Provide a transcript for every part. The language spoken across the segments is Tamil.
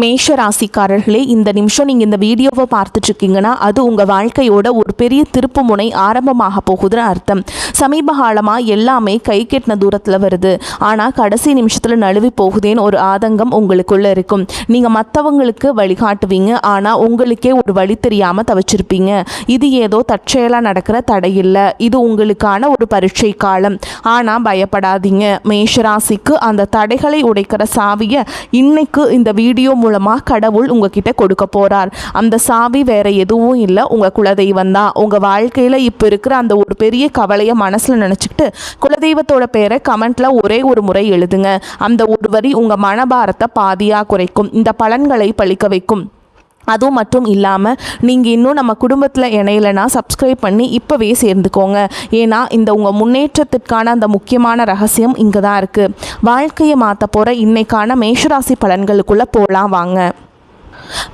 மேஷ ராசிக்காரர்களே, இந்த நிமிஷம் நீங்கள் இந்த வீடியோவை பார்த்துட்ருக்கீங்கன்னா அது உங்கள் வாழ்க்கையோட ஒரு பெரிய திருப்பு முனை ஆரம்பமாக போகுதுன்னு அர்த்தம். சமீப காலமாக எல்லாமே கை கெட்டின தூரத்தில் வருது, ஆனால் கடைசி நிமிஷத்தில் நழுவி போகுதேன்னு ஒரு ஆதங்கம் உங்களுக்குள்ளே இருக்கும். நீங்கள் மற்றவங்களுக்கு வழிகாட்டுவீங்க, ஆனால் உங்களுக்கே ஒரு வழி தெரியாமல் தவிச்சிருப்பீங்க. இது ஏதோ தற்செயலாக நடக்கிற தடையில்லை, இது உங்களுக்கான ஒரு பரீட்சை காலம். ஆனால் பயப்படாதீங்க, மேஷராசிக்கு அந்த தடைகளை உடைக்கிற சாவியை இன்னைக்கு இந்த வீடியோ மூலமாக கடவுள் உங்ககிட்ட கொடுக்க போறார். அந்த சாவி வேற எதுவும் இல்லை, உங்க குலதெய்வம் தான். உங்க வாழ்க்கையில இப்போ இருக்கிற அந்த ஒரு பெரிய கவலையை மனசுல நினைச்சுக்கிட்டு குலதெய்வத்தோட பேரை கமெண்ட்ல ஒரே ஒரு முறை எழுதுங்க. அந்த ஒரு வரி உங்க மனபாரத்தை பாதியா குறைக்கும், இந்த பலன்களை பழிக்க வைக்கும். அதுவும் மட்டும் இல்லாமல் நீங்கள் இன்னும் நம்ம குடும்பத்தில் இணையலைன்னா சப்ஸ்கிரைப் பண்ணி இப்போவே சேர்ந்துக்கோங்க. ஏன்னா இந்த உங்கள் முன்னேற்றத்திற்கான அந்த முக்கியமான ரகசியம் இங்கே தான் இருக்குது. வாழ்க்கையை மாற்ற போகிற இன்னைக்கான மேஷராசி பலன்களுக்குள்ளே போகலாம் வாங்க.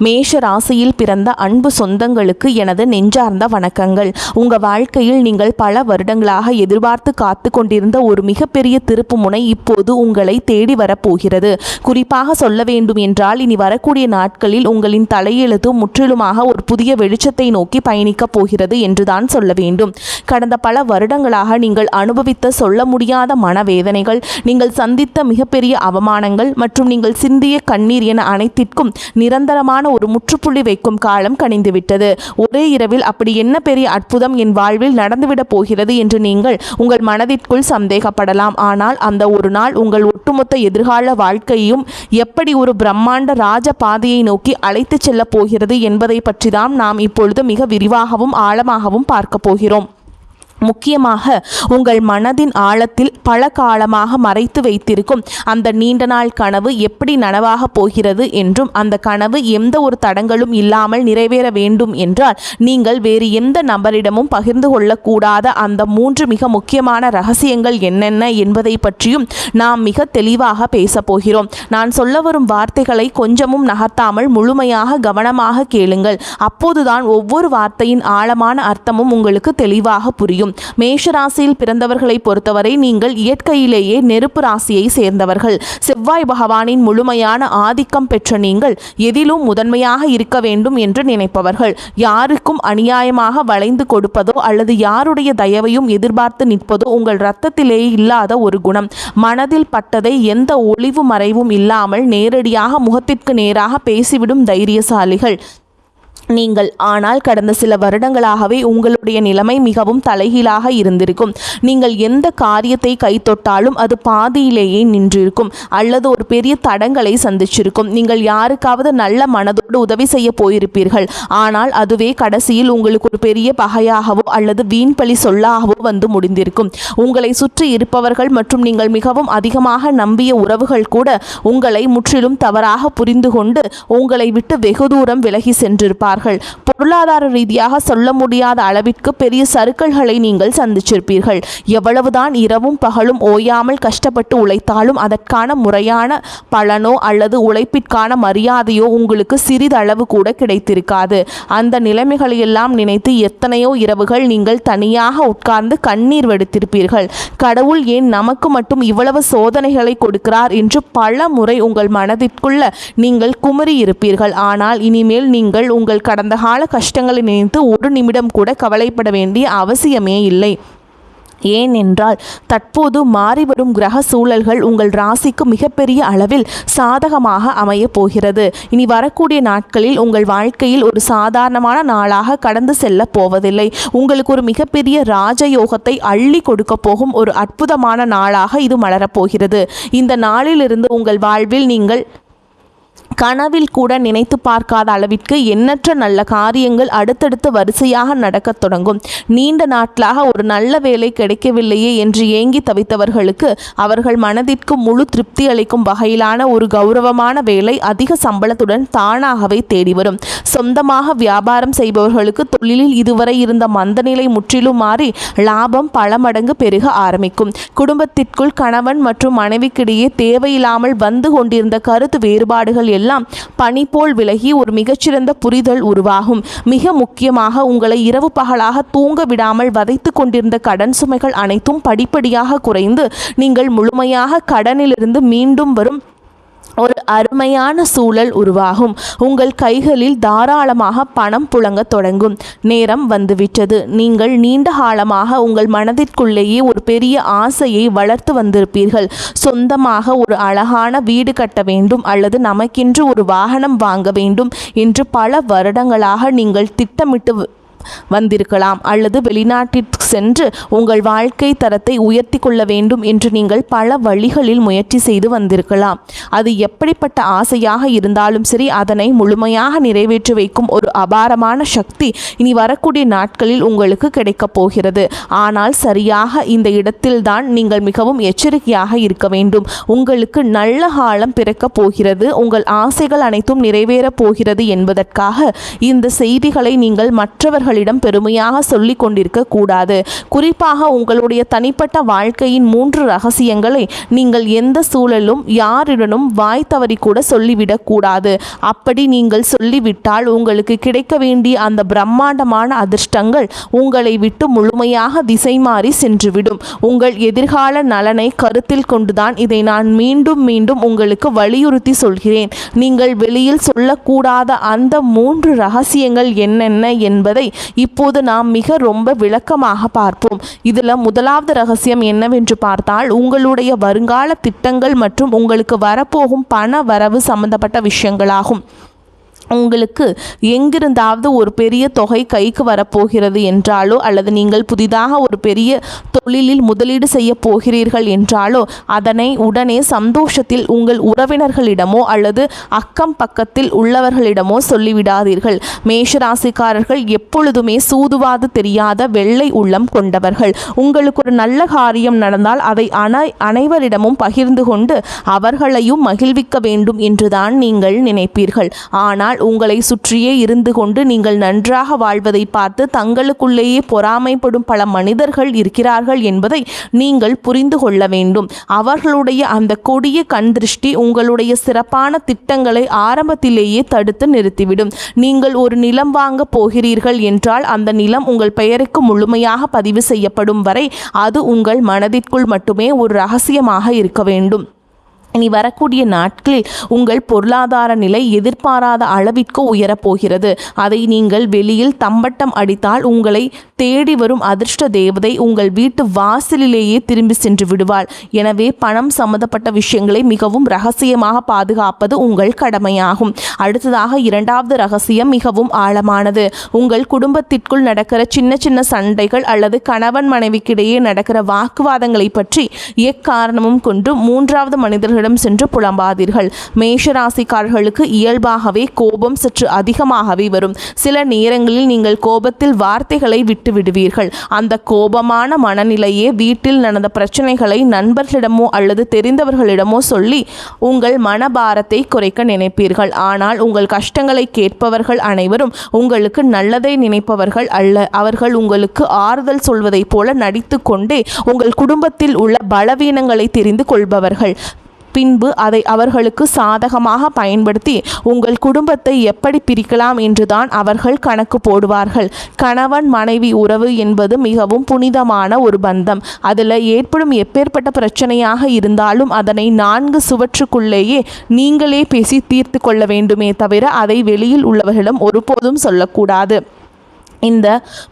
மேஷ ராசியில் பிறந்த அன்பு சொந்தங்களுக்கு எனது நெஞ்சார்ந்த வணக்கங்கள். உங்கள் வாழ்க்கையில் நீங்கள் பல வருடங்களாக எதிர்பார்த்து காத்து கொண்டிருந்த ஒரு மிகப்பெரிய திருப்பு முனை இப்போது உங்களை தேடி வரப்போகிறது. குறிப்பாக சொல்ல வேண்டும் என்றால், இனி வரக்கூடிய நாட்களில் உங்களின் தலையெழுத்து முற்றிலுமாக ஒரு புதிய வெளிச்சத்தை நோக்கி பயணிக்கப் போகிறது என்றுதான் சொல்ல வேண்டும். கடந்த பல வருடங்களாக நீங்கள் அனுபவித்த சொல்ல முடியாத மனவேதனைகள், நீங்கள் சந்தித்த மிகப்பெரிய அவமானங்கள் மற்றும் நீங்கள் சிந்திய கண்ணீர் என அனைத்திற்கும் நிரந்தரமான ஒரு முற்றுப்புள்ளி வைக்கும் காலம் கனிந்துவிட்டது. ஒரே இரவில் அப்படி என்ன பெரிய அற்புதம் என் வாழ்வில் நடந்துவிடப் போகிறது என்று நீங்கள் உங்கள் மனதிற்குள் சந்தேகப்படலாம். ஆனால் அந்த ஒரு நாள் உங்கள் ஒட்டுமொத்த எதிர்கால வாழ்க்கையும் எப்படி ஒரு பிரம்மாண்ட ராஜ பாதையை நோக்கி அழைத்து செல்ல போகிறது என்பதை பற்றி தான் நாம் இப்பொழுது மிக விரிவாகவும் ஆழமாகவும் பார்க்க போகிறோம். முக்கியமாக உங்கள் மனதின் ஆழத்தில் பல காலமாக மறைத்து வைத்திருக்கும் அந்த நீண்ட நாள் கனவு எப்படி நனவாக போகிறது என்றும், அந்த கனவு எந்த ஒரு தடங்களும் இல்லாமல் நிறைவேற வேண்டும் என்றால் நீங்கள் வேறு எந்த நபரிடமும் பகிர்ந்து கொள்ளக்கூடாத அந்த 3 மிக முக்கியமான ரகசியங்கள் என்னென்ன என்பதை பற்றியும் நாம் மிக தெளிவாக பேச போகிறோம். நான் சொல்ல வரும் வார்த்தைகளை கொஞ்சமும் நகர்த்தாமல் முழுமையாக கவனமாக கேளுங்கள். அப்போதுதான் ஒவ்வொரு வார்த்தையின் ஆழமான அர்த்தமும் உங்களுக்கு தெளிவாக புரியும். மேஷராசியில் பிறந்தவர்களை பொறுத்தவரை நீங்கள் இயற்கையிலேயே நெருப்பு ராசியை சேர்ந்தவர்கள். செவ்வாய் பகவானின் முழுமையான ஆதிக்கம் பெற்ற நீங்கள் எதிலும் முதன்மையாக இருக்க வேண்டும் என்று நினைப்பவர்கள். யாருக்கும் அநியாயமாக வளைந்து கொடுப்பதோ அல்லது யாருடைய தயவையும் எதிர்பார்த்து நிற்பதோ உங்கள் இரத்தத்திலே இல்லாத ஒரு குணம். மனதில் பட்டதை எந்த ஒளிவு மறைவும் இல்லாமல் நேரடியாக முகத்திற்கு நேராக பேசிவிடும் தைரியசாலிகள் நீங்கள். ஆனால் கடந்த சில வருடங்களாகவே உங்களுடைய நிலைமை மிகவும் தலைகீழாக இருந்திருக்கும். நீங்கள் எந்த காரியத்தை கைத்தொட்டாலும் அது பாதியிலேயே நின்றிருக்கும் அல்லது ஒரு பெரிய தடங்களை சந்திச்சிருக்கும். நீங்கள் யாருக்காவது நல்ல மனதோடு உதவி செய்ய போயிருப்பீர்கள், ஆனால் அதுவே கடைசியில் உங்களுக்கு ஒரு பெரிய பகையாகவோ அல்லது வீண்பழி சொல்லாகவோ வந்து முடிந்திருக்கும். உங்களை சுற்றி இருப்பவர்கள் மற்றும் நீங்கள் மிகவும் அதிகமாக நம்பிய உறவுகள் கூட உங்களை முற்றிலும் தவறாக புரிந்து கொண்டு உங்களை விட்டு வெகு தூரம் விலகி சென்றிருப்பார்கள். பொருளாதார ரீதியாக சொல்ல முடியாத அளவிற்கு பெரிய சறுக்கல்களை நீங்கள் சந்திச்சிருப்பீர்கள். எவ்வளவுதான் இரவும் பகலும் ஓயாமல் கஷ்டப்பட்டு உழைத்தாலும் அதற்கான முறையான பலனோ அல்லது உழைப்பிற்கான மரியாதையோ உங்களுக்கு சிறிதளவு கூட கிடைத்திருக்காது. அந்த நிலைமைகளையெல்லாம் நினைத்து எத்தனையோ இரவுகள் நீங்கள் தனியாக உட்கார்ந்து கண்ணீர் வடித்திருப்பீர்கள். கடவுள் ஏன் நமக்கு மட்டும் இவ்வளவு சோதனைகளை கொடுக்கிறார் என்று பல முறை உங்கள் மனதிற்குள்ள நீங்கள் குமரி இருப்பீர்கள். ஆனால் இனிமேல் நீங்கள் உங்கள் கடந்த கால கஷ்டங்களை நினைத்து ஒரு நிமிடம் கூட கவலைப்பட வேண்டிய அவசியமே இல்லை. ஏனென்றால் தற்போது மாறிவரும் கிரக சூழல்கள் உங்கள் ராசிக்கு மிகப்பெரிய அளவில் சாதகமாக அமைய போகிறது. இனி வரக்கூடிய நாட்களில் உங்கள் வாழ்க்கையில் ஒரு சாதாரணமான நாளாக கடந்து செல்ல போவதில்லை. உங்களுக்கு ஒரு மிகப்பெரிய ராஜயோகத்தை அள்ளி கொடுக்க போகும் ஒரு அற்புதமான நாளாக இது மலரப்போகிறது. இந்த நாளிலிருந்து உங்கள் வாழ்வில் நீங்கள் கனவில் கூட நினைத்து பார்க்காத அளவிற்கு எண்ணற்ற நல்ல காரியங்கள் அடுத்தடுத்து வரிசையாக நடக்கத் தொடங்கும். நீண்ட நாட்களாக ஒரு நல்ல வேலை கிடைக்கவில்லையே என்று ஏங்கி தவித்தவர்களுக்கு அவர்கள் மனதிற்கு முழு திருப்தி அளிக்கும் வகையிலான ஒரு கௌரவமான வேலை அதிக சம்பளத்துடன் தானாகவே தேடி வரும். சொந்தமாக வியாபாரம் செய்பவர்களுக்கு தொழிலில் இதுவரை இருந்த மந்தநிலை முற்றிலும் மாறி லாபம் பல மடங்கு பெருக ஆரம்பிக்கும். குடும்பத்திற்குள் கணவன் மற்றும் மனைவிக்கிடையே தேவையில்லாமல் வந்து கொண்டிருந்த கருத்து வேறுபாடுகள் எல்லாம் பனி போல் விலகி ஒரு மிகச்சிறந்த புரிதல் உருவாகும். மிக முக்கியமாக உங்களை இரவு பகலாக தூங்க விடாமல் வதைத்து கொண்டிருந்த கடன் சுமைகள் அனைத்தும் படிப்படியாக குறைந்து நீங்கள் முழுமையாக கடனிலிருந்து மீண்டும் வரும் ஒரு அருமையான சூழல் உருவாகும். உங்கள் கைகளில் தாராளமாக பணம் புழங்க தொடங்கும். நேரம் வந்துவிட்டது. நீங்கள் நீண்ட காலமாக உங்கள் மனதிற்குள்ளேயே ஒரு பெரிய ஆசையை வளர்த்து வந்திருப்பீர்கள். சொந்தமாக ஒரு அழகான வீடு கட்ட வேண்டும் அல்லது நமக்கென்று ஒரு வாகனம் வாங்க வேண்டும் என்று பல வருடங்களாக நீங்கள் திட்டமிட்டு வந்திருக்கலாம். அல்லது வெளிநாட்டிற்கு சென்று உங்கள் வாழ்க்கை தரத்தை உயர்த்தி கொள்ள வேண்டும் என்று நீங்கள் பல வழிகளில் முயற்சி செய்து வந்திருக்கலாம். அது எப்படிப்பட்ட ஆசையாக இருந்தாலும் சரி, அதனை முழுமையாக நிறைவேற்றி வைக்கும் ஒரு அபாரமான சக்தி இனி வரக்கூடிய நாட்களில் உங்களுக்கு கிடைக்கப் போகிறது. ஆனால் சரியாக இந்த இடத்தில்தான் நீங்கள் மிகவும் எச்சரிக்கையாக இருக்க வேண்டும். உங்களுக்கு நல்ல காலம் பிறக்கப் போகிறது. உங்கள் ஆசைகள் அனைத்தும் நிறைவேறப் போகிறது என்பதற்காக இந்த செய்திகளை நீங்கள் மற்றவர்கள் பெருமையாக சொல்லிக் கொண்டிருக்க கூடாது. குறிப்பாக உங்களுடைய தனிப்பட்ட வாழ்க்கையின் 3 ரகசியங்களை நீங்கள் எந்த சூழலும் யாரிடனும் வாய் தவறி கூட சொல்லிவிடக் கூடாது. அப்படி நீங்கள் சொல்லிவிட்டால் உங்களுக்கு கிடைக்க வேண்டிய அந்த பிரம்மாண்டமான அதிர்ஷ்டங்கள் உங்களை விட்டு முழுமையாக திசை மாறி சென்றுவிடும். உங்கள் எதிர்கால நலனை கருத்தில் கொண்டுதான் இதை நான் மீண்டும் மீண்டும் உங்களுக்கு வலியுறுத்தி சொல்கிறேன். நீங்கள் வெளியில் சொல்லக்கூடாத அந்த 3 ரகசியங்கள் என்னென்ன என்பதை இப்போது நாம் ரொம்ப விளக்கமாக பார்ப்போம். இதில் முதலாவது ரகசியம் என்னவென்று பார்த்தால், உங்களுடைய வருங்கால திட்டங்கள் மற்றும் உங்களுக்கு வரப்போகும் பண வரவு சம்பந்தப்பட்ட விஷயங்களாகும். உங்களுக்கு எங்கிருந்தாவது ஒரு பெரிய தொகை கைக்கு வரப்போகிறது என்றாலோ அல்லது நீங்கள் புதிதாக ஒரு பெரிய தொழிலில் முதலீடு செய்ய போகிறீர்கள் என்றாலோ அதனை உடனே சந்தோஷத்தில் உங்கள் உறவினர்களிடமோ அல்லது அக்கம் பக்கத்தில் உள்ளவர்களிடமோ சொல்லிவிடாதீர்கள். மேஷராசிக்காரர்கள் எப்பொழுதுமே சூதுவாது தெரியாத வெள்ளை உள்ளம் கொண்டவர்கள். உங்களுக்கு ஒரு நல்ல காரியம் நடந்தால் அதை அனைவரிடமும் பகிர்ந்து கொண்டு அவர்களையும் மகிழ்விக்க வேண்டும் என்றுதான் நீங்கள் நினைப்பீர்கள். ஆனால் உங்களை சுற்றியே இருந்து கொண்டு நீங்கள் நன்றாக வாழ்வதை பார்த்து தங்களுக்குள்ளேயே பொறாமைப்படும் பல மனிதர்கள் இருக்கிறார்கள் என்பதை நீங்கள் புரிந்து கொள்ள வேண்டும். அவர்களுடைய அந்த கொடிய கண் திருஷ்டி உங்களுடைய சிறப்பான திட்டங்களை ஆரம்பத்திலேயே தடுத்து நிறுத்திவிடும். நீங்கள் ஒரு நிலம் வாங்க போகிறீர்கள் என்றால் அந்த நிலம் உங்கள் பெயருக்கு முழுமையாக பதிவு செய்யப்படும் வரை அது உங்கள் மனதிற்குள் மட்டுமே ஒரு ரகசியமாக இருக்க வேண்டும். இனி வரக்கூடிய நாட்களில் உங்கள் பொருளாதார நிலை எதிர்பாராத அளவிற்கு உயரப்போகிறது. அதை நீங்கள் வெளியில் தம்பட்டம் அடித்தால் உங்களை தேடி வரும் அதிர்ஷ்ட தேவதை உங்கள் வீட்டு வாசலிலேயே திரும்பி சென்று விடுவாள். எனவே பணம் சம்பந்தப்பட்ட விஷயங்களை மிகவும் ரகசியமாக பாதுகாப்பது உங்கள் கடமையாகும். அடுத்ததாக இரண்டாவது ரகசியம் மிகவும் ஆழமானது. உங்கள் குடும்பத்திற்குள் நடக்கிற சின்ன சின்ன சண்டைகள் அல்லது கணவன் மனைவிக்கிடையே நடக்கிற வாக்குவாதங்களை பற்றி எக்காரணமும் கொண்டு மூன்றாவது மனிதர்களிடம் சென்று புலம்பாதீர்கள். மேஷராசிக்காரர்களுக்கு இயல்பாகவே கோபம் சற்று அதிகமாகவே வரும். சில நேரங்களில் நீங்கள் கோபத்தில் வார்த்தைகளை விட்டு விடுவீர்கள். அந்த கோபமான மனநிலையே வீட்டில் நடந்த பிரச்சனைகளை நண்பர்களிடமோ அல்லது தெரிந்தவர்களிடமோ சொல்லி உங்கள் மனபாரத்தை குறைக்க நினைப்பீர்கள். ஆனால் உங்கள் கஷ்டங்களை கேட்பவர்கள் அனைவரும் உங்களுக்கு நல்லதை நினைப்பவர்கள் அல்ல. அவர்கள் உங்களுக்கு ஆறுதல் சொல்வதைப் போல நடித்து கொண்டே உங்கள் குடும்பத்தில் உள்ள பலவீனங்களை தெரிந்து கொள்பவர்கள். பின்பு அதை அவர்களுக்கு சாதகமாக பயன்படுத்தி உங்கள் குடும்பத்தை எப்படி பிரிக்கலாம் என்றுதான் அவர்கள் கணக்கு போடுவார்கள். கணவன் மனைவி உறவு என்பது மிகவும் புனிதமான ஒரு பந்தம். அதில் ஏற்படும் எப்பேற்பட்ட பிரச்சனையாக இருந்தாலும் அதனை 4 சுவற்றுக்குள்ளேயே நீங்களே பேசி தீர்த்து கொள்ள வேண்டுமே தவிர அதை வெளியில் உள்ளவர்களிடம் ஒருபோதும் சொல்லக்கூடாது. இந்த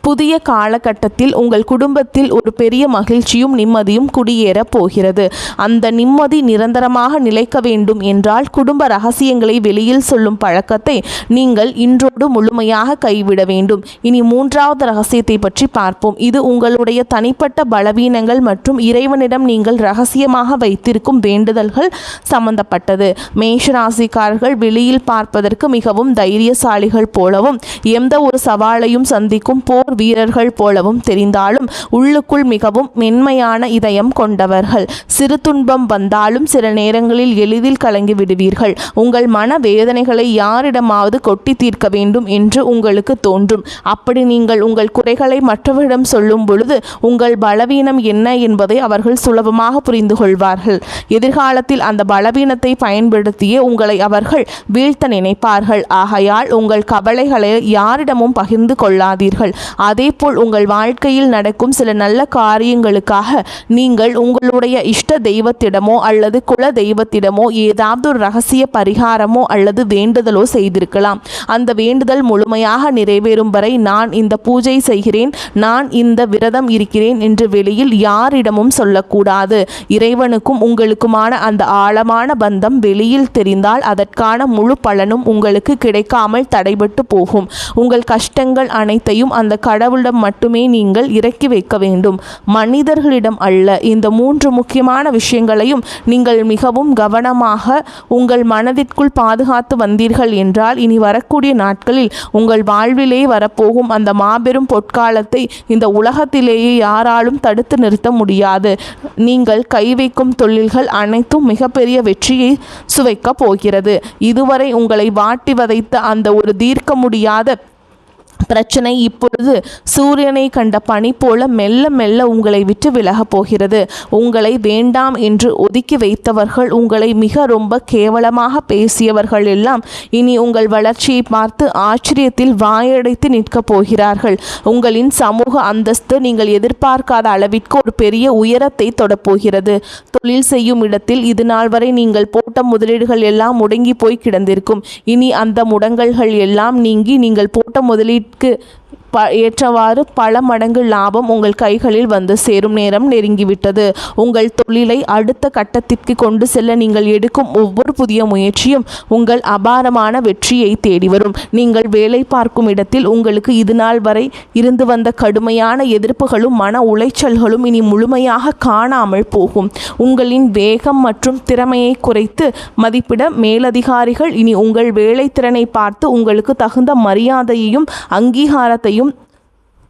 புதிய காலகட்டத்தில் உங்கள் குடும்பத்தில் ஒரு பெரிய மகிழ்ச்சியும் நிம்மதியும் குடியேற போகிறது. அந்த நிம்மதி நிரந்தரமாக நிலைக்க வேண்டும் என்றால் குடும்ப ரகசியங்களை வெளியில் சொல்லும் பழக்கத்தை நீங்கள் இன்றோடு முழுமையாக கைவிட வேண்டும். இனி மூன்றாவது ரகசியத்தை பற்றி பார்ப்போம். இது உங்களுடைய தனிப்பட்ட பலவீனங்கள் மற்றும் இறைவனிடம் நீங்கள் ரகசியமாக வைத்திருக்கும் வேண்டுதல்கள் சம்பந்தப்பட்டது. மேஷராசிக்காரர்கள் வெளியில் பார்ப்பதற்கு மிகவும் தைரியசாலிகள் போலவும் எந்த ஒரு சவாலையும் சந்திக்கும் போர் வீரர்கள் போலவும் தெரிந்தாலும் உள்ளுக்குள் மிகவும் மென்மையான இதயம் கொண்டவர்கள். சிறு துன்பம் வந்தாலும் சில நேரங்களில் எளிதில் கலங்கி விடுவீர்கள். உங்கள் மன வேதனைகளை யாரிடமாவது கொட்டி தீர்க்க வேண்டும் என்று உங்களுக்கு தோன்றும். அப்படி நீங்கள் உங்கள் குறைகளை மற்றவரிடம் சொல்லும் பொழுது உங்கள் பலவீனம் என்ன என்பதை அவர்கள் சுலபமாக புரிந்து கொள்வார்கள். எதிர்காலத்தில் அந்த பலவீனத்தை பயன்படுத்தியே உங்களை அவர்கள் வீழ்த்த நினைப்பார்கள். ஆகையால் உங்கள் கவலைகளை யாரிடமும் பகிர்ந்து கொள்ள விடாதீர்கள். அதேபோல் உங்கள் வாழ்க்கையில் நடக்கும் சில நல்ல காரியங்களுக்காக நீங்கள் உங்களுடைய இஷ்ட தெய்வத்திடமோ அல்லது குல தெய்வத்திடமோ ஏதாவது ஒரு ரகசிய பரிகாரமோ அல்லது வேண்டுதலோ செய்திருக்கலாம். அந்த வேண்டுதல் முழுமையாக நிறைவேறும் வரை நான் இந்த பூஜை செய்கிறேன், நான் இந்த விரதம் இருக்கிறேன் என்று வெளியில் யாரிடமும் சொல்லக்கூடாது. இறைவனுக்கும் உங்களுக்குமான அந்த ஆழமான பந்தம் வெளியில் தெரிந்தால் அதற்கான முழு பலனும் உங்களுக்கு கிடைக்காமல் தடைபட்டு போகும். உங்கள் கஷ்டங்கள் அனைத்தையும் அந்த கடவுளிடம் மட்டுமே நீங்கள் இறக்கி வைக்க வேண்டும், மனிதர்களிடம் அல்ல. இந்த 3 முக்கியமான விஷயங்களையும் நீங்கள் மிகவும் கவனமாக உங்கள் மனதிற்குள் பாதுகாத்து வந்தீர்கள் என்றால் இனி வரக்கூடிய நாட்களில் உங்கள் வாழ்விலே வரப்போகும் அந்த மாபெரும் பொற்காலத்தை இந்த உலகத்திலேயே யாராலும் தடுத்து நிறுத்த முடியாது. நீங்கள் கை வைக்கும் தொழில்கள் அனைத்தும் மிகப்பெரிய வெற்றியை சுவைக்கப் போகிறது. இதுவரை உங்களை வாட்டி வதைத்த அந்த ஒரு தீர்க்க முடியாத பிரச்சனை இப்பொழுது சூரியனை கண்ட பனி போல மெல்ல மெல்ல உங்களை விட்டு விலகப் போகிறது. உங்களை வேண்டாம் என்று ஒதுக்கி வைத்தவர்கள், உங்களை மிக ரொம்ப கேவலமாக பேசியவர்கள் எல்லாம் இனி உங்கள் வளர்ச்சியை பார்த்து ஆச்சரியத்தில் வாயடைத்து நிற்கப் போகிறார்கள். உங்களின் சமூக அந்தஸ்து நீங்கள் எதிர்பார்க்காத அளவிற்கு ஒரு பெரிய உயரத்தை தொடப்போகிறது. தொழில் செய்யும் இடத்தில் இது நாள் வரை நீங்கள் போட்ட முதலீடுகள் எல்லாம் முடங்கி போய் கிடந்திருக்கும். இனி அந்த முடங்கல்கள் எல்லாம் நீங்கி நீங்கள் போட்ட முதலீட்டுக்கு ஏற்றவாறு பல மடங்கு லாபம் உங்கள் கைகளில் வந்து சேரும் நேரம் நெருங்கிவிட்டது. உங்கள் தொழிலை அடுத்த கட்டத்திற்கு கொண்டு செல்ல நீங்கள் எடுக்கும் ஒவ்வொரு புதிய முயற்சியும் உங்கள் அபாரமான வெற்றியை தேடி வரும். நீங்கள் வேலை பார்க்கும் இடத்தில் உங்களுக்கு இது நாள் வரை இருந்து வந்த கடுமையான எதிர்ப்புகளும் மன உளைச்சல்களும் இனி முழுமையாக காணாமல் போகும். உங்களின் வேகம் மற்றும் திறமையை குறைத்து மதிப்பிட மேலதிகாரிகள் இனி உங்கள் வேலை திறனை பார்த்து உங்களுக்கு தகுந்த மரியாதையையும் அங்கீகாரத்தையும்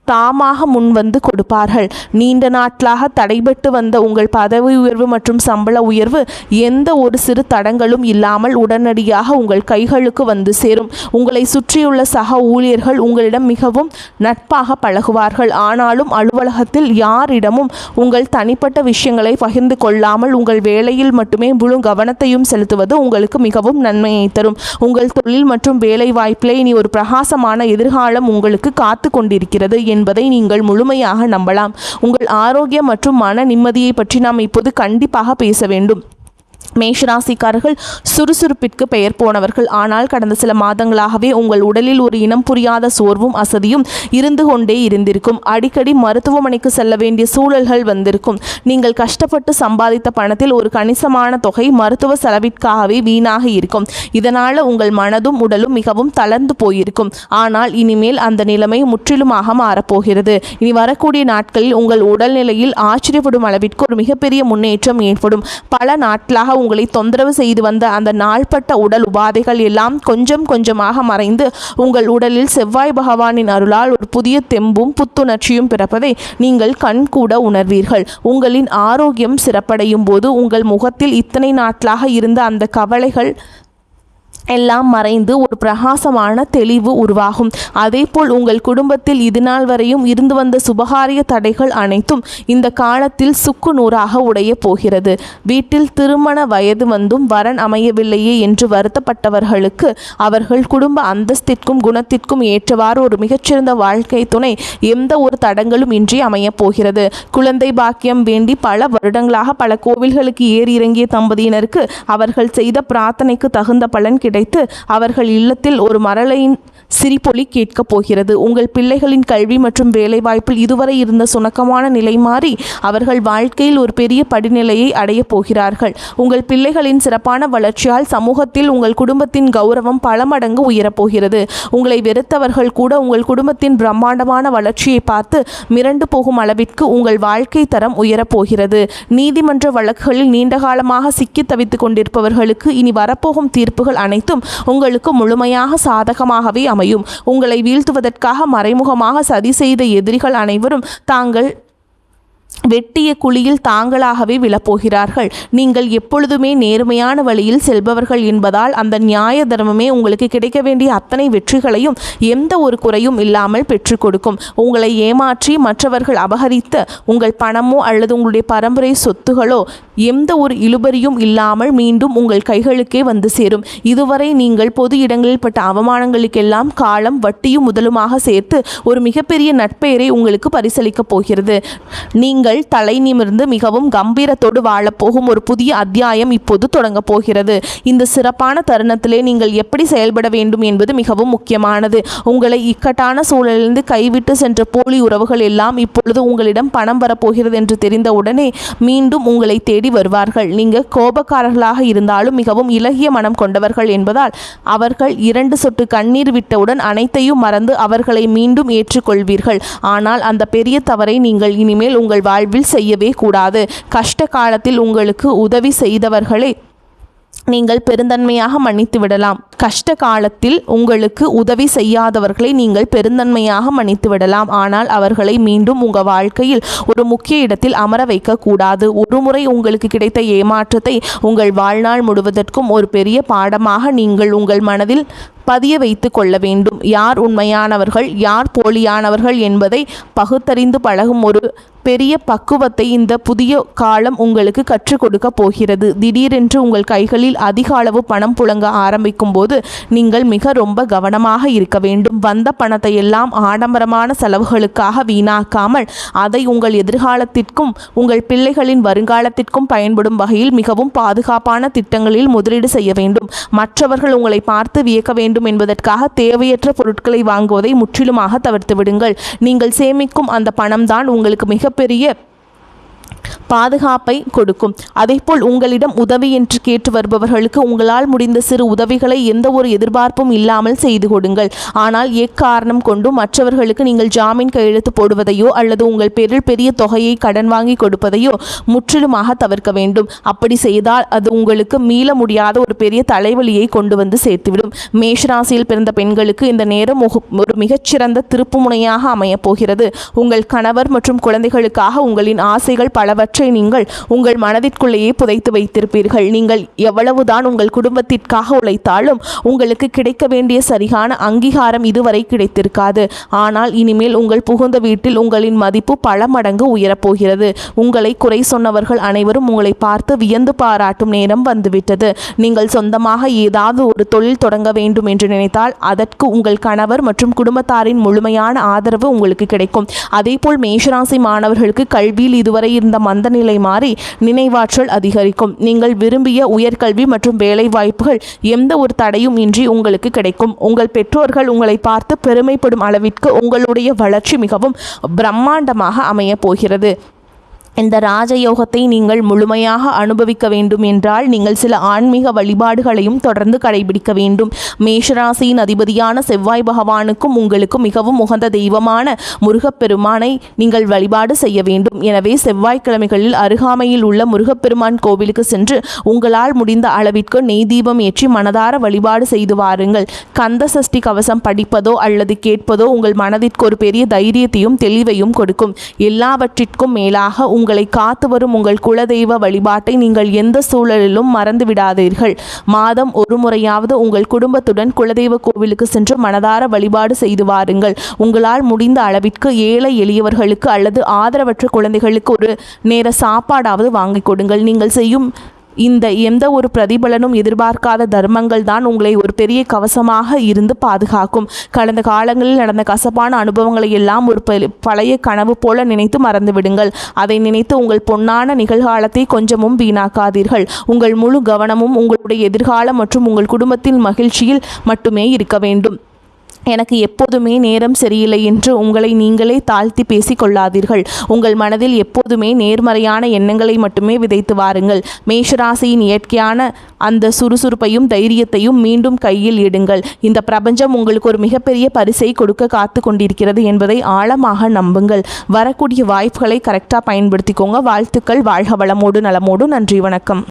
தாமாக முன்வந்து கொடுப்பார்கள். நீண்ட நாட்களாக தடைபட்டு வந்த உங்கள் பதவி உயர்வு மற்றும் சம்பள உயர்வு எந்த ஒரு சிறு தடங்களும் இல்லாமல் உடனடியாக உங்கள் கைகளுக்கு வந்து சேரும். உங்களை சுற்றியுள்ள சக ஊழியர்கள் உங்களிடம் மிகவும் நட்பாக பழகுவார்கள். ஆனாலும் அலுவலகத்தில் யாரிடமும் உங்கள் தனிப்பட்ட விஷயங்களை பகிர்ந்து கொள்ளாமல் உங்கள் வேலையில் மட்டுமே முழு கவனத்தையும் செலுத்துவது உங்களுக்கு மிகவும் நன்மையை தரும். உங்கள் தொழில் மற்றும் வேலை வாய்ப்பிலே இனி ஒரு பிரகாசமான எதிர்காலம் உங்களுக்கு காத்து கொண்டிருக்கிறது என்பதை நீங்கள் முழுமையாக நம்பலாம். உங்கள் ஆரோக்கியம் மற்றும் மன நிம்மதியை பற்றி நாம் இப்போது கண்டிப்பாக பேச வேண்டும். மேஷராசிக்காரர்கள் சுறுசுறுப்பிற்கு பெயர் போனவர்கள். ஆனால் கடந்த சில மாதங்களாகவே உங்கள் உடலில் ஒரு இனம் புரியாத சோர்வும் அசதியும் இருந்து கொண்டே இருந்திருக்கும். அடிக்கடி மருத்துவமனைக்கு செல்ல வேண்டிய சூழல்கள் வந்திருக்கும். நீங்கள் கஷ்டப்பட்டு சம்பாதித்த பணத்தில் ஒரு கணிசமான தொகை மருத்துவ செலவிற்காகவே வீணாக இருக்கும். இதனால் உங்கள் மனதும் உடலும் மிகவும் தளர்ந்து போயிருக்கும். ஆனால் இனிமேல் அந்த நிலைமை முற்றிலுமாக மாறப்போகிறது. இனி வரக்கூடிய நாட்களில் உங்கள் உடல்நிலையில் ஆச்சரியப்படும் அளவிற்கு ஒரு மிகப்பெரிய முன்னேற்றம் ஏற்படும். பல நாட்களாக உங்களை தொந்தரவு செய்து வந்த அந்த நாள்பட்ட உடல் உபாதைகள் எல்லாம் கொஞ்சம் கொஞ்சமாக மறைந்து உங்கள் உடலில் செவ்வாய் பகவானின் அருளால் ஒரு புதிய தெம்பும் புத்துணர்ச்சியும் பிறப்பதை நீங்கள் கண்கூட உணர்வீர்கள். உங்களின் ஆரோக்கியம் சிறப்படையும் போது உங்கள் முகத்தில் இத்தனை நாட்களாக இருந்த அந்த கவலைகள் எல்லாம் மறைந்து ஒரு பிரகாசமான தெளிவு உருவாகும். அதேபோல் உங்கள் குடும்பத்தில் இதுநாள் வரையும் இருந்து வந்த சுபகாரிய தடைகள் அனைத்தும் இந்த காலத்தில் சுக்கு நூறாக உடைய போகிறது. வீட்டில் திருமண வயது வந்தும் வரன் அமையவில்லையே என்று வருத்தப்பட்டவர்களுக்கு அவர்கள் குடும்ப அந்தஸ்திற்கும் குணத்திற்கும் ஏற்றவாறு ஒரு மிகச்சிறந்த வாழ்க்கை துணை எந்த ஒரு தடங்களும் இன்றி அமையப் போகிறது. குழந்தை பாக்கியம் வேண்டி பல வருடங்களாக பல கோவில்களுக்கு ஏறி இறங்கிய தம்பதியினருக்கு அவர்கள் செய்த பிரார்த்தனைக்கு தகுந்த பலன் கிடைத்து அவர்கள் இல்லத்தில் ஒரு மரளையின் சிரிப்பொலி கேட்கப் போகிறது. உங்கள் பிள்ளைகளின் கல்வி மற்றும் வேலைவாய்ப்பில் இதுவரை இருந்த சுணக்கமான நிலை மாறி அவர்கள் வாழ்க்கையில் ஒரு பெரிய படிநிலையை அடையப் போகிறார்கள். உங்கள் பிள்ளைகளின் சிறப்பான வளர்ச்சியால் சமூகத்தில் உங்கள் குடும்பத்தின் கௌரவம் பல மடங்கு உயரப்போகிறது. உங்களை வெறுத்தவர்கள் கூட உங்கள் குடும்பத்தின் பிரம்மாண்டமான வளர்ச்சியை பார்த்து மிரண்டு போகும் அளவிற்கு உங்கள் வாழ்க்கை தரம் உயரப்போகிறது. நீதிமன்ற வழக்குகளில் நீண்ட காலமாக சிக்கி தவித்துக் கொண்டிருப்பவர்களுக்கு இனி வரப்போகும் தீர்ப்புகள் அனைத்தும் உங்களுக்கு முழுமையாக சாதகமாகவே அமையும். உங்களை வீழ்த்துவதற்காக மறைமுகமாக சதி செய்த எதிரிகள் அனைவரும் தாங்கள் வெட்டிய குழியில் தாங்களாகவே விழப்போகிறார்கள். நீங்கள் எப்பொழுதுமே நேர்மையான வழியில் செல்பவர்கள் என்பதால் அந்த நியாய தர்மமே உங்களுக்கு கிடைக்க வேண்டிய அத்தனை வெற்றிகளையும் எந்த ஒரு குறையும் இல்லாமல் பெற்றுக் கொடுக்கும். உங்களை ஏமாற்றி மற்றவர்கள் அபகரித்த உங்கள் பணமோ அல்லது உங்களுடைய பரம்பரை சொத்துகளோ எந்த ஒரு இழுபறியும் இல்லாமல் மீண்டும் உங்கள் கைகளுக்கே வந்து சேரும். இதுவரை நீங்கள் பொது இடங்களில் பட்ட அவமானங்களுக்கெல்லாம் காலம் வட்டியும் முதலுமாக சேர்த்து ஒரு மிகப்பெரிய நட்பெயரை உங்களுக்கு பரிசளிக்கப் போகிறது. நீங்கள் தலை நிமிர்ந்து மிகவும் கம்பீரத்தோடு வாழப்போகும் ஒரு புதிய அத்தியாயம் இப்போது தொடங்கப் போகிறது. இந்த சிறப்பான தருணத்திலே நீங்கள் எப்படி செயல்பட வேண்டும் என்பது மிகவும் முக்கியமானது. உங்களை இக்கட்டான சூழலிலிருந்து கைவிட்டு சென்ற போலி உறவுகள் எல்லாம் இப்பொழுது உங்களிடம் பணம் வரப்போகிறது என்று தெரிந்தவுடனே மீண்டும் உங்களை தேடி வருவார்கள். நீங்கள் கோபக்காரர்களாக இருந்தாலும் மிகவும் இலகிய மனம் கொண்டவர்கள் என்பதால் அவர்கள் 2 சொட்டு கண்ணீர் விட்டவுடன் அனைத்தையும் மறந்து அவர்களை மீண்டும் ஏற்றுக்கொள்வீர்கள். ஆனால் அந்த பெரிய தவறை நீங்கள் இனிமேல் உங்கள் வாழ்வில் செய்யவே கூடாது. கஷ்ட காலத்தில் உங்களுக்கு உதவி செய்தவர்களை நீங்கள் பெருந்தன்மையாக மன்னித்து விடலாம். கஷ்ட காலத்தில் உங்களுக்கு உதவி செய்யாதவர்களை நீங்கள் பெருந்தன்மையாக மன்னித்து விடலாம். ஆனால் அவர்களை மீண்டும் உங்கள் வாழ்க்கையில் ஒரு முக்கிய இடத்தில் அமர வைக்க கூடாது. ஒரு முறை உங்களுக்கு கிடைத்த ஏமாற்றத்தை உங்கள் வாழ்நாள் முழுவதற்கும் ஒரு பெரிய பாடமாக நீங்கள் உங்கள் மனதில் பதிய வைத்து கொள்ள வேண்டும். யார் உண்மையானவர்கள் யார் போலியானவர்கள் என்பதை பகுத்தறிந்து பழகும் ஒரு பெரிய பக்குவத்தை இந்த புதிய காலம் உங்களுக்கு கற்றுக் கொடுக்க போகிறது. திடீரென்று உங்கள் கைகளில் அதிக அளவு பணம் புழங்க ஆரம்பிக்கும் போது நீங்கள் ரொம்ப கவனமாக இருக்க வேண்டும். வந்த பணத்தை எல்லாம் ஆடம்பரமான செலவுகளுக்காக வீணாக்காமல் அதை உங்கள் எதிர்காலத்திற்கும் உங்கள் பிள்ளைகளின் வருங்காலத்திற்கும் பயன்படும் வகையில் மிகவும் பாதுகாப்பான திட்டங்களில் முதலீடு செய்ய வேண்டும். மற்றவர்கள் உங்களை பார்த்து வியக்க வேண்டும் என்பதற்காக தேவையற்ற பொருட்களை வாங்குவதை முற்றிலுமாக தவிர்த்து விடுங்கள். நீங்கள் சேமிக்கும் அந்த பணம்தான் உங்களுக்கு மிகப்பெரிய பாதுகாப்பை கொடுக்கும். அதேபோல் உங்களிடம் உதவி என்று கேட்டு வருபவர்களுக்கு உங்களால் முடிந்த சிறு உதவிகளை எந்த ஒரு எதிர்பார்ப்பும் இல்லாமல் செய்து கொடுங்கள். ஆனால் எக்காரணம் கொண்டும் மற்றவர்களுக்கு நீங்கள் ஜாமீன் கையெழுத்து போடுவதையோ அல்லது உங்கள் பேரில் பெரிய தொகையை கடன் வாங்கி கொடுப்பதையோ முற்றிலுமாக தவிர்க்க வேண்டும். அப்படி செய்தால் அது உங்களுக்கு மீள முடியாத ஒரு பெரிய தலைவலியை கொண்டு வந்து சேர்த்துவிடும். மேஷராசியில் பிறந்த பெண்களுக்கு இந்த நேரம் ஒரு மிகச்சிறந்த திருப்புமுனையாக அமையப் போகிறது. உங்கள் கணவர் மற்றும் குழந்தைகளுக்காக உங்களின் ஆசைகள் பலவற்றை நீங்கள் உங்கள் மனதிற்குள்ளேயே புதைத்து வைத்திருப்பீர்கள். நீங்கள் எவ்வளவுதான் உங்கள் குடும்பத்திற்காக உழைத்தாலும் உங்களுக்கு கிடைக்க வேண்டிய சரியான அங்கீகாரம் இதுவரை கிடைத்திருக்காது. ஆனால் இனிமேல் உங்கள் புகுந்த வீட்டில் உங்களின் மதிப்பு பல மடங்கு உயரப்போகிறது. உங்களை குறை சொன்னவர்கள் அனைவரும் உங்களை பார்த்து வியந்து பாராட்டும் நேரம் வந்துவிட்டது. நீங்கள் சொந்தமாக ஏதாவது ஒரு தொழில் தொடங்க வேண்டும் என்று நினைத்தால் அதற்கு உங்கள் கணவர் மற்றும் குடும்பத்தாரின் முழுமையான ஆதரவு உங்களுக்கு கிடைக்கும். அதேபோல் மேஷராசி மாணவர்களுக்கு கல்வியில் இதுவரை இருந்த மந்த நிலை மாறி நினைவாற்றல் அதிகரிக்கும். நீங்கள் விரும்பிய உயர்கல்வி மற்றும் வேலை வாய்ப்புகள் எந்த ஒரு தடையும் இன்றி உங்களுக்கு கிடைக்கும். உங்கள் பெற்றோர்கள் உங்களை பார்த்து பெருமைப்படும் அளவிற்கு உங்களுடைய வளர்ச்சி மிகவும் பிரம்மாண்டமாக அமையப் போகிறது. இந்த ராஜயோகத்தை நீங்கள் முழுமையாக அனுபவிக்க வேண்டும் என்றால் நீங்கள் சில ஆன்மீக வழிபாடுகளையும் தொடர்ந்து கடைபிடிக்க வேண்டும். மேஷராசியின் அதிபதியான செவ்வாய் பகவானுக்கும் உங்களுக்கு மிகவும் உகந்த தெய்வமான முருகப்பெருமானை நீங்கள் வழிபாடு செய்ய வேண்டும். எனவே செவ்வாய்க்கிழமைகளில் அருகாமையில் உள்ள முருகப்பெருமான் கோவிலுக்கு சென்று உங்களால் முடிந்த அளவிற்கு நெய் தீபம் ஏற்றி மனதார வழிபாடு செய்து வாருங்கள். கந்த சஷ்டி கவசம் படிப்பதோ அல்லது கேட்பதோ உங்கள் மனதிற்கு ஒரு பெரிய தைரியத்தையும் தெளிவையும் கொடுக்கும். எல்லாவற்றிற்கும் மேலாக உங்களை காத்து வரும் உங்கள் குலதெய்வ வழிபாட்டை நீங்கள் எந்த சூழலிலும் மறந்து விடாதீர்கள். மாதம் ஒரு முறையாவது உங்கள் குடும்பத்துடன் குலதெய்வ கோவிலுக்கு சென்று மனதார வழிபாடு செய்து வாருங்கள். உங்களால் முடிந்த அளவிற்கு ஏழை எளியவர்களுக்கு அல்லது ஆதரவற்ற குழந்தைகளுக்கு ஒரு நேர சாப்பாடாவது வாங்கி கொடுங்கள். நீங்கள் செய்யும் இந்த எந்த ஒரு பிரதிபலனும் எதிர்பார்க்காத தர்மங்கள் தான் உங்களை ஒரு பெரிய கவசமாக இருந்து பாதுகாக்கும். கடந்த காலங்களில் நடந்த கசப்பான அனுபவங்களை எல்லாம் ஒரு பழைய கனவு போல நினைத்து மறந்து விடுங்கள். அதை நினைத்து உங்கள் பொன்னான நிகழ்காலத்தை கொஞ்சமும் வீணாக்காதீர்கள். உங்கள் முழு கவனமும் உங்களுடைய எதிர்காலம் மற்றும் உங்கள் குடும்பத்தின் மகிழ்ச்சியில் மட்டுமே இருக்க வேண்டும். எனக்கு எப்போதுமே நேரம் சரியில்லை என்று உங்களை நீங்களே தாழ்த்தி பேசிக் கொள்ளாதீர்கள். உங்கள் மனதில் எப்போதுமே நேர்மறையான எண்ணங்களை மட்டுமே விதைத்து வாருங்கள். மேஷராசியின் இயற்கையான அந்த சுறுசுறுப்பையும் தைரியத்தையும் மீண்டும் கையில் எடுங்கள். இந்த பிரபஞ்சம் உங்களுக்கு ஒரு மிகப்பெரிய பரிசை கொடுக்க காத்து கொண்டிருக்கிறது என்பதை ஆழமாக நம்புங்கள். வரக்கூடிய வாய்ப்புகளை கரெக்டாக பயன்படுத்திக்கோங்க. வாழ்த்துக்கள். வாழ்க வளமோடு நலமோடு. நன்றி, வணக்கம்.